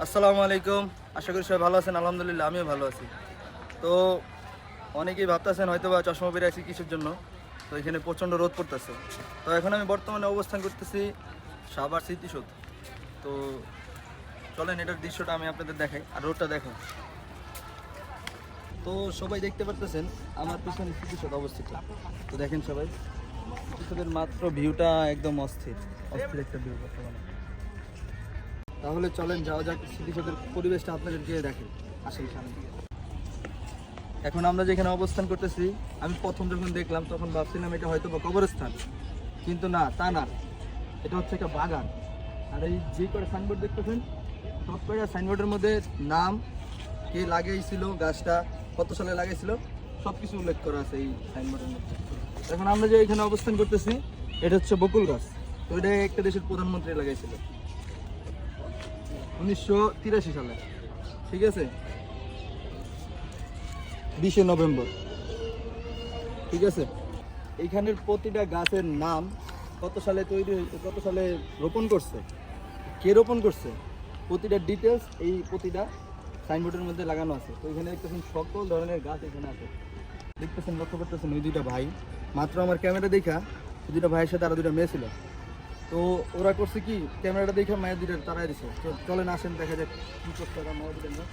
আসসালামু আলাইকুম। আশা করি সবাই ভালো আছেন। আলহামদুলিল্লাহ আমিও ভালো আছি। তো অনেকেই ভাবতেছেন হয়তো বা চশমা পরে আছি কিসের জন্য। তো এখানে প্রচণ্ড রোদ পড়তেছে। তো এখন আমি বর্তমানে অবস্থান করতেছি সাভার স্মৃতিসৌধ। তো চলেন এটার দৃশ্যটা আমি আপনাদের দেখাই আর রোদটা দেখো। তো সবাই দেখতে পারতেছেন আমার পিছনে স্মৃতিসৌধ অবস্থিত। তো দেখেন সবাই স্মৃতিসৌধের মাত্র ভিউটা একদম অস্থির অস্থির একটা ভিউ বর্তমানে। তাহলে চলেন যাওয়া যাক স্মৃতিসৌধের পরিবেশটা আপনাদেরকে দেখেন। আসেন সামনে। এখন আমরা যেখানে অবস্থান করতেছি আমি প্রথম যখন দেখলাম তখন ভাবছিলাম এটা হয়তো বা কবরস্থান, কিন্তু না, তা না, এটা হচ্ছে একটা বাগান। আর এই যে কটা সাইনবোর্ড দেখতেছেন সব কটা সাইনবোর্ডের মধ্যে নাম, কে লাগিয়েছিল গাছটা, কত সালে লাগিয়েছিল, সব কিছু উল্লেখ করা আছে এই সাইনবোর্ডের মধ্যে। এখন আমরা যে এখানে অবস্থান করতেছি এটা হচ্ছে বকুল গাছ। তো এটা একটা দেশের প্রধানমন্ত্রী লাগাইছিল 1983 সালে, ঠিক আছে, 20 নভেম্বর, ঠিক আছে। এইখানের প্রতিটা গাছের নাম, কত সালে তৈরি হয়েছে, কত সালে রোপণ করছে, কে রোপণ করছে, প্রতিটা ডিটেলস এই প্রতিটা সাইনবোর্ডের মধ্যে লাগানো আছে। তো এখানে দেখতেছেন সকল ধরনের গাছ এখানে আছে। দেখতেছেন, লক্ষ্য করতেছেন ওই দুইটা ভাই, মাত্র আমার ক্যামেরা দেখা ওই দুইটা ভাইয়ের সাথে আরো দুইটা মেয়ে ছিল। তো ওরা করছে কি, ক্যামেরাটা দেখে মায়ের দুইটা তারাই দিছে। তো চলেন আসেন দেখা যাক কি করছে ওরা মায়ের দুইটা।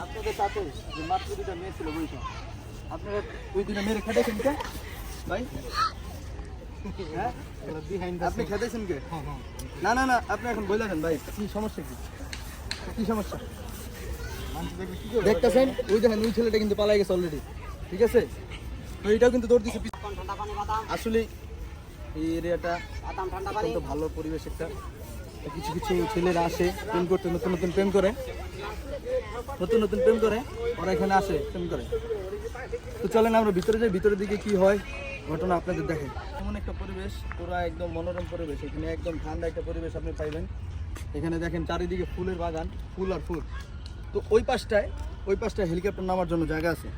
আপনাদের সাথে যে মাত্র দুইটা মেয়ে ছিল বইটা, আপনারা ওই দুইটা মেয়ের খেটেছেন কে ভাই? হ্যাঁ, আপনি খেতেছেন কে? না না না, আপনি এখন বললেন ভাই কি সমস্যা, কি সমস্যা দেখতেছেন? ওই দেখেন ওই ছেলেটা কিন্তু পালাই গেছে অলরেডি, ঠিক আছে। তো এইটাও কিন্তু দৌড় দিচ্ছে। আসলে এই এরিয়াটা অত্যন্ত ভালো পরিবেশ একটা। কিছু কিছু ছেলেরা আসে প্রেম করতে, নতুন নতুন প্রেম করে, নতুন নতুন প্রেম করে ওরা এখানে আসে প্রেম করে। তো চলেন আমরা ভিতরে যাই, ভিতরের দিকে কি হয় ঘটনা আপনাদের দেখেন। এমন একটা পরিবেশ, পুরা একদম মনোরম পরিবেশ। এখানে একদম ঠান্ডা একটা পরিবেশ আপনি পাইবেন। এখানে দেখেন চারিদিকে ফুলের বাগান, ফুল আর ফুল। তো ওই পাশটায় হেলিকপ্টার নামার জন্য জায়গা আছে।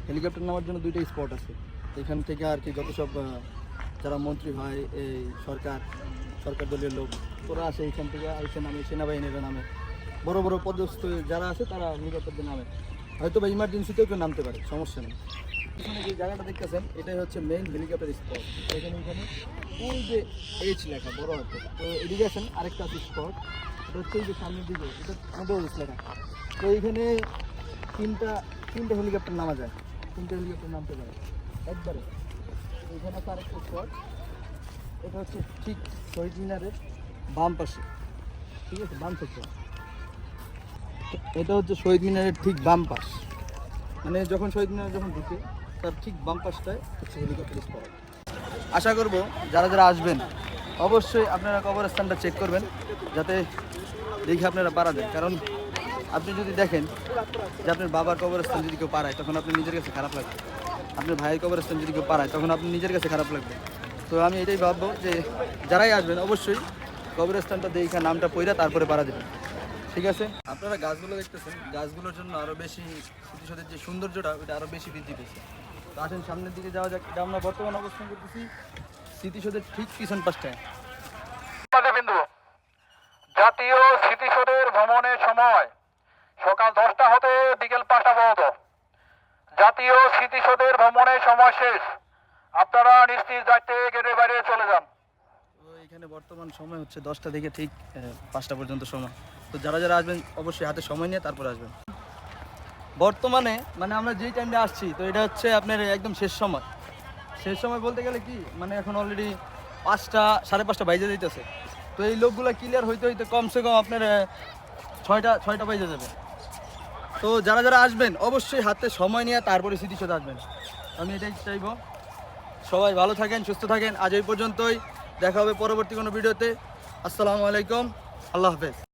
হেলিকপ্টার নামার জন্য দুইটা স্পট আছে। এখান থেকে আর কি যত সব যারা মন্ত্রী হয়, এই সরকার দলীয় লোক, ওরা আসে এইখান থেকে এসে নামে, সেনাবাহিনীরা নামে, বড় বড় পদস্থ যারা আছে তারা হেলিকপ্টার নামে। হয়তো বা ইমার্জেন্সিতেও কেউ নামতে পারে, সমস্যা নেই। পিছনে যে জায়গাটা দেখতেছেন এটাই হচ্ছে মেইন হেলিকপ্টার স্পট। এখানে ওই যে এইচ লেখা বড় হাতে। তো এদিকে আছেন আরেকটা আছে স্পট, এটা হচ্ছে এই যে সামনের দিকে, এটা মধ্যে এইচ লেখা। তো এইখানে তিনটা হেলিকপ্টার নামা যায়, তিনটা হেলিকপ্টার নামতে পারে একবারে। এইখানে আছে আরেকটা স্পট, এটা হচ্ছে ঠিক শহীদ মিনারের বাম পাশে, ঠিক আছে, বাম সেক্টর। এটা হচ্ছে শহীদ মিনারের ঠিক বাম পাশ, মানে যখন শহীদ মিনার যখন ঢুকে তার ঠিক বাম পাশটায় হচ্ছে হেলিকপ্টার স্পট। আশা করব যারা যারা আসবেন অবশ্যই আপনারা কবরস্থানটা চেক করবেন, যাতে দেখে আপনারা পারা দেন। কারণ আপনি যদি দেখেন যে আপনার বাবার কবরস্থান যদি কেউ পারায় তখন আপনি নিজের কাছে খারাপ লাগবে, আপনার ভাইয়ের কবরস্থান যদি কেউ পারায় তখন আপনি নিজের কাছে খারাপ লাগবে। তো আমি এটাই ভাববো যে যারাই আসবেন অবশ্যই কবরস্থানটা দেখে নামটা পইরা তারপরে পাড়া দেবেন, ঠিক আছে। আপনারা গাছগুলো দেখতেছেন, গাছগুলোর জন্য আরও বেশি স্মৃতিসৌধের যে সৌন্দর্যটা ওটা আরও বেশি বৃদ্ধি পেয়েছে। তো আসেন সামনের দিকে যাওয়া যাক। এটা আমরা বর্তমানে অবস্থান করতেছি স্মৃতিসৌধের ঠিক পিছন পাশটায়। বিন্দু জাতীয় স্মৃতিসৌধের ভ্রমণের সময় সকাল 10টা হতে বিকেল 5টা পর্যন্ত। জাতীয় স্মৃতিসৌধের ভ্রমণের সময় শেষ, আপনারা নিশ্চিত দায়িত্বে গেটের বাইরে চলে যান। তো এখানে বর্তমান সময় হচ্ছে 10টা থেকে ঠিক 5টা পর্যন্ত সময়। তো যারা যারা আসবেন অবশ্যই হাতে সময় নিয়ে তারপর আসবেন। বর্তমানে মানে আমরা যেই টাইমে আসছি তো এটা হচ্ছে আপনার একদম শেষ সময়। শেষ সময় বলতে গেলে কি, মানে এখন অলরেডি 5টা, 5:30 বাজে দিতেছে। তো এই লোকগুলো ক্লিয়ার হইতে হইতে কমসে কম আপনার 6টা বাজে যাবে। তো যারা যারা আসবেন অবশ্যই হাতে সময় নিয়ে তারপরে স্মৃতিসৌধ আসবেন। আমি এটাই চাইবো। সবাই ভালো থাকেন, সুস্থ থাকেন। আজ এই পর্যন্তই, দেখা হবে পরবর্তী কোনো ভিডিওতে। আসসালামু আলাইকুম, আল্লাহ হাফেজ।